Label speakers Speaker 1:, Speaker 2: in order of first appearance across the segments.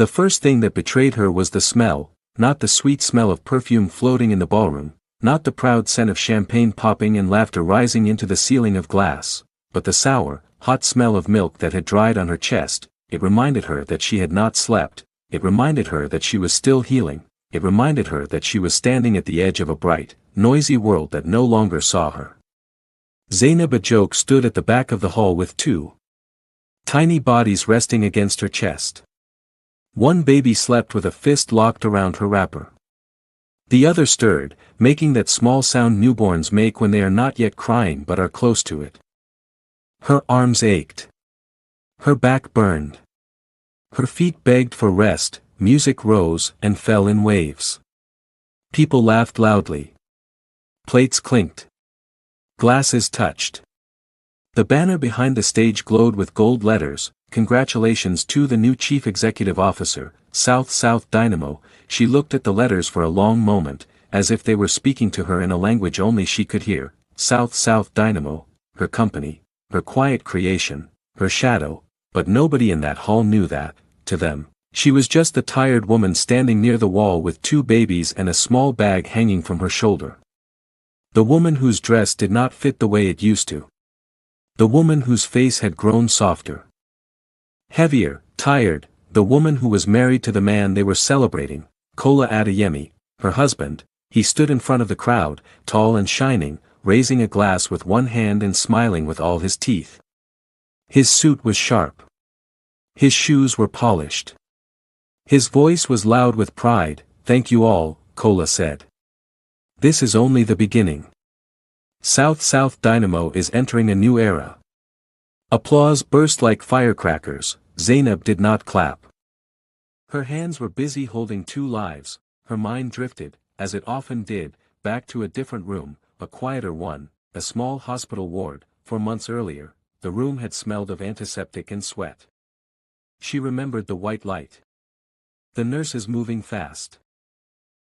Speaker 1: The first thing that betrayed her was the smell, not the sweet smell of perfume floating in the ballroom, not the proud scent of champagne popping and laughter rising into the ceiling of glass, but the sour, hot smell of milk that had dried on her chest. It reminded her that she had not slept, it reminded her that she was still healing, it reminded her that she was standing at the edge of a bright, noisy world that no longer saw her. Zainab Ajok stood at the back of the hall with two tiny bodies resting against her chest. One baby slept with a fist locked around her wrapper. The other stirred, making that small sound newborns make when they are not yet crying but are close to it. Her arms ached. Her back burned. Her feet begged for rest. Music rose and fell in waves. People laughed loudly. Plates clinked. Glasses touched. The banner behind the stage glowed with gold letters, "Congratulations to the new Chief Executive Officer, South South Dynamo." She looked at the letters for a long moment, as if they were speaking to her in a language only she could hear. South South Dynamo, her company, her quiet creation, her shadow, but nobody in that hall knew that, to them, she was just the tired woman standing near the wall with two babies and a small bag hanging from her shoulder. The woman whose dress did not fit the way it used to. The woman whose face had grown softer. Heavier, tired, the woman who was married to the man they were celebrating, Kola Adeyemi, her husband. He stood in front of the crowd, tall and shining, raising a glass with one hand and smiling with all his teeth. His suit was sharp. His shoes were polished. His voice was loud with pride. "Thank you all," Kola said. "This is only the beginning. South South Dynamo is entering a new era." Applause burst like firecrackers. Zainab did not clap. Her hands were busy holding two lives. Her mind drifted, as it often did, back to a different room, a quieter one, a small hospital ward. 4 months earlier, the room had smelled of antiseptic and sweat. She remembered the white light. The nurses moving fast.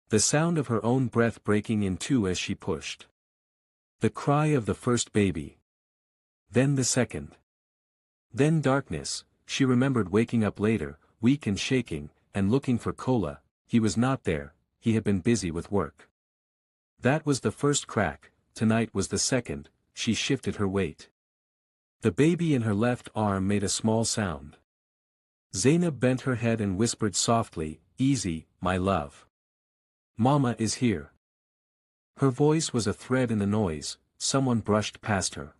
Speaker 1: The sound of her own breath breaking in two as she pushed. The cry of the first baby. Then the second. Then darkness. She remembered waking up later, weak and shaking, and looking for Kola. He was not there, he had been busy with work. That was the first crack. Tonight was the second. She shifted her weight. The baby in her left arm made a small sound. Zainab bent her head and whispered softly, "Easy, my love. Mama is here." Her voice was a thread in the noise. Someone brushed past her.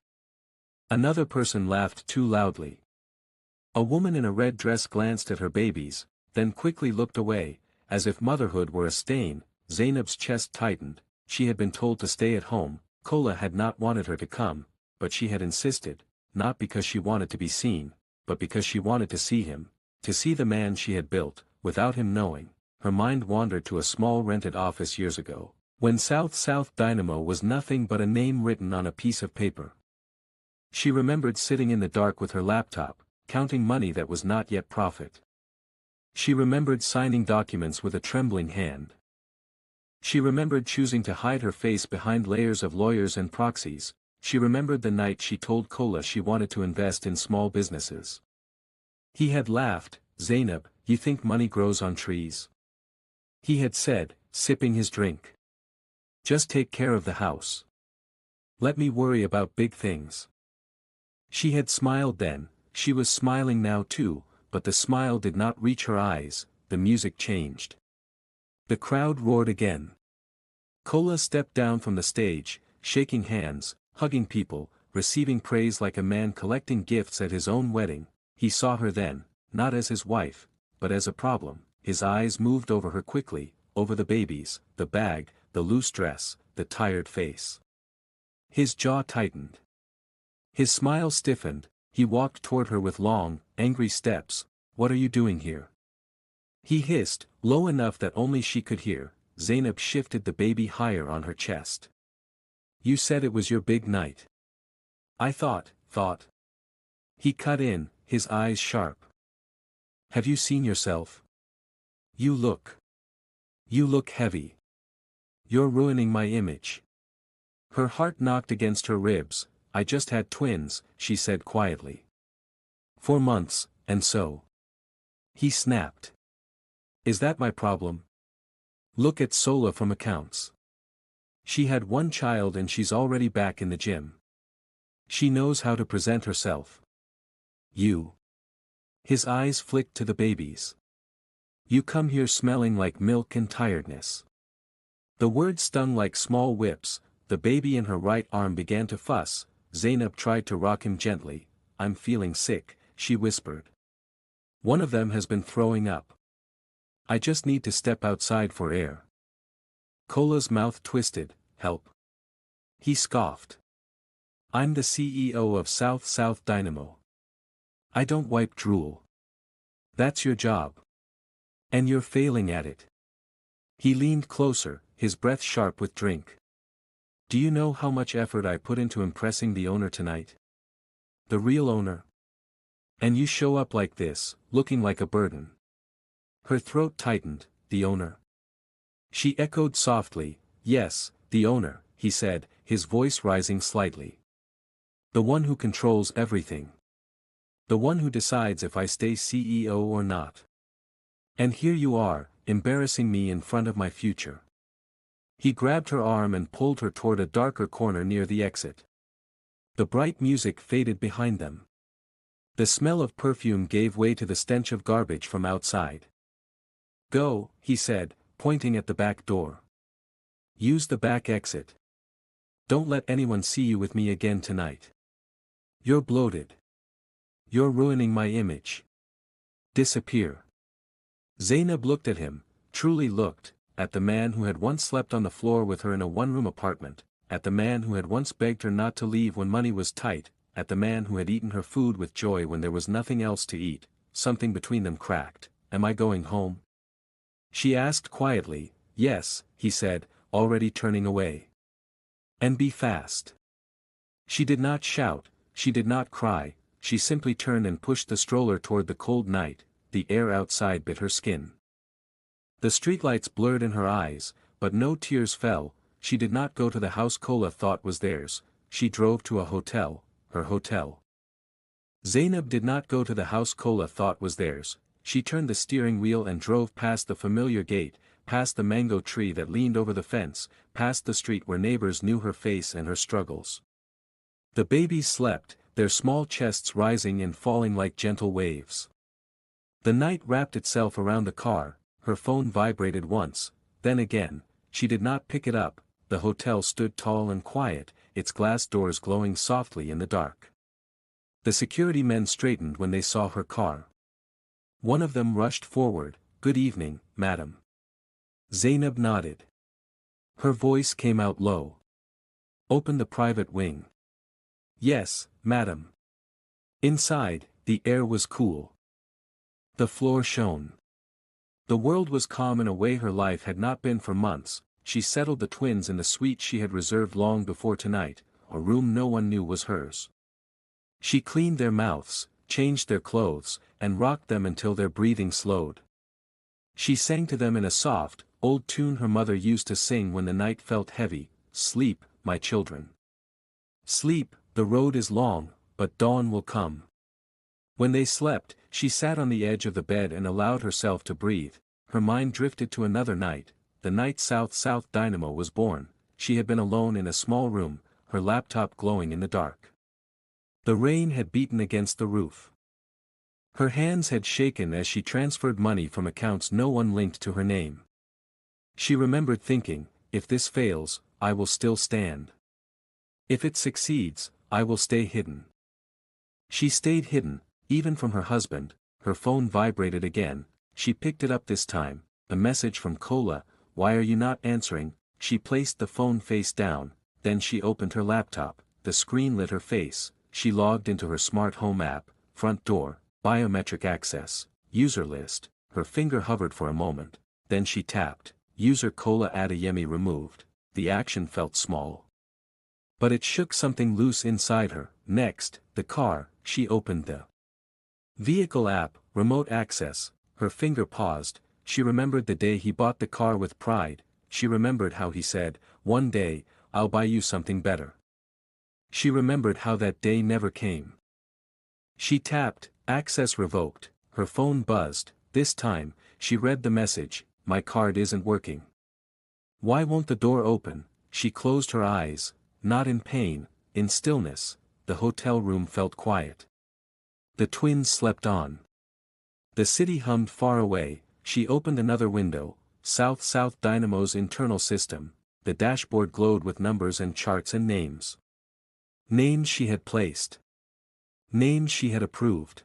Speaker 1: Another person laughed too loudly. A woman in a red dress glanced at her babies, then quickly looked away, as if motherhood were a stain. Zainab's chest tightened. She had been told to stay at home. Kola had not wanted her to come, but she had insisted, not because she wanted to be seen, but because she wanted to see him, to see the man she had built, without him knowing. Her mind wandered to a small rented office years ago, when South South Dynamo was nothing but a name written on a piece of paper. She remembered sitting in the dark with her laptop, counting money that was not yet profit. She remembered signing documents with a trembling hand. She remembered choosing to hide her face behind layers of lawyers and proxies. She remembered the night she told Kola she wanted to invest in small businesses. He had laughed. "Zainab, you think money grows on trees?" He had said, sipping his drink. "Just take care of the house. Let me worry about big things." She had smiled then. She was smiling now too, but the smile did not reach her eyes. The music changed. The crowd roared again. Kola stepped down from the stage, shaking hands, hugging people, receiving praise like a man collecting gifts at his own wedding. He saw her then, not as his wife, but as a problem. His eyes moved over her quickly, over the babies, the bag, the loose dress, the tired face. His jaw tightened. His smile stiffened. He walked toward her with long, angry steps. "What are you doing here?" He hissed, low enough that only she could hear. Zainab shifted the baby higher on her chest. "You said it was your big night." I thought. He cut in, his eyes sharp. "Have you seen yourself? You look heavy. You're ruining my image." Her heart knocked against her ribs. "I just had twins," she said quietly. 4 months, and so. He snapped. Is that my problem? Look at Sola from accounts. She had one child and she's already back in the gym. She knows how to present herself. You. His eyes flicked to the babies. You come here smelling like milk and tiredness. The words stung like small whips. The baby in her right arm began to fuss. Zainab tried to rock him gently. I'm feeling sick, she whispered. One of them has been throwing up. I just need to step outside for air. Kola's mouth twisted. Help. He scoffed. I'm the CEO of South Dynamo. I don't wipe drool. That's your job. And you're failing at it. He leaned closer, his breath sharp with drink. Do you know how much effort I put into impressing the owner tonight? The real owner? And you show up like this, looking like a burden. Her throat tightened. The owner? She echoed softly. Yes, the owner, he said, his voice rising slightly. The one who controls everything. The one who decides if I stay CEO or not. And here you are, embarrassing me in front of my future. He grabbed her arm and pulled her toward a darker corner near the exit. The bright music faded behind them. The smell of perfume gave way to the stench of garbage from outside. Go, he said, pointing at the back door. Use the back exit. Don't let anyone see you with me again tonight. You're bloated. You're ruining my image. Disappear. Zainab looked at him, truly looked, at the man who had once slept on the floor with her in a one-room apartment, at the man who had once begged her not to leave when money was tight, at the man who had eaten her food with joy when there was nothing else to eat. Something between them cracked. Am I going home? She asked quietly. Yes, he said, already turning away. And be fast. She did not shout, she did not cry, she simply turned and pushed the stroller toward the cold night. The air outside bit her skin. The streetlights blurred in her eyes, but no tears fell. She did not go to the house Kola thought was theirs, she drove to a hotel, her hotel. Zainab did not go to the house Kola thought was theirs, she turned the steering wheel and drove past the familiar gate, past the mango tree that leaned over the fence, past the street where neighbors knew her face and her struggles. The babies slept, their small chests rising and falling like gentle waves. The night wrapped itself around the car. Her phone vibrated once, then again. She did not pick it up. The hotel stood tall and quiet, its glass doors glowing softly in the dark. The security men straightened when they saw her car. One of them rushed forward. Good evening, madam. Zainab nodded. Her voice came out low. Open the private wing. Yes, madam. Inside, the air was cool. The floor shone. The world was calm in a way her life had not been for months. She settled the twins in the suite she had reserved long before tonight, a room no one knew was hers. She cleaned their mouths, changed their clothes, and rocked them until their breathing slowed. She sang to them in a soft, old tune her mother used to sing when the night felt heavy. Sleep, my children. Sleep, the road is long, but dawn will come. When they slept, she sat on the edge of the bed and allowed herself to breathe. Her mind drifted to another night, the night South Dynamo was born. She had been alone in a small room, her laptop glowing in the dark. The rain had beaten against the roof. Her hands had shaken as she transferred money from accounts no one linked to her name. She remembered thinking, if this fails, I will still stand. If it succeeds, I will stay hidden. She stayed hidden, even from her husband. Her phone vibrated again. She picked it up this time, a message from Kola. Why are you not answering? She placed the phone face down, then she opened her laptop. The screen lit her face. She logged into her smart home app, front door, biometric access, user list. Her finger hovered for a moment, then she tapped, user Kola Adeyemi removed. The action felt small, but it shook something loose inside her. Next, the car. She opened the vehicle app, remote access. Her finger paused. She remembered the day he bought the car with pride. She remembered how he said, one day, I'll buy you something better. She remembered how that day never came. She tapped, access revoked. Her phone buzzed. This time, She read the message, "My card isn't working." Why won't the door open? She closed her eyes, not in pain, in stillness. The hotel room felt quiet. The twins slept on. The city hummed far away. She opened another window. South Dynamo's internal system. The dashboard glowed with numbers and charts and names. Names she had placed. Names she had approved.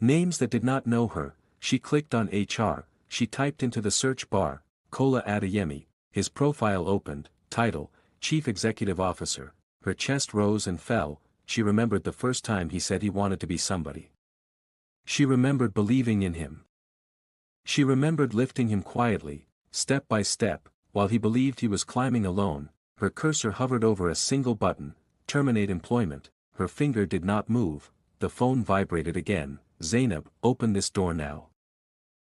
Speaker 1: Names that did not know her. She clicked on HR. She typed into the search bar, Kola Adeyemi. His profile opened. Title, Chief Executive Officer. Her chest rose and fell. She remembered the first time he said he wanted to be somebody. She remembered believing in him. She remembered lifting him quietly, step by step, while he believed he was climbing alone. Her cursor hovered over a single button, terminate employment. Her finger did not move. The phone vibrated again. Zainab, open this door now.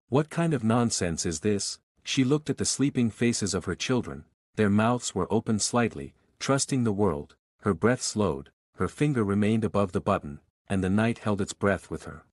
Speaker 1: What kind of nonsense is this? She looked at the sleeping faces of her children. Their mouths were open slightly, trusting the world. Her breath slowed, her finger remained above the button, and the night held its breath with her.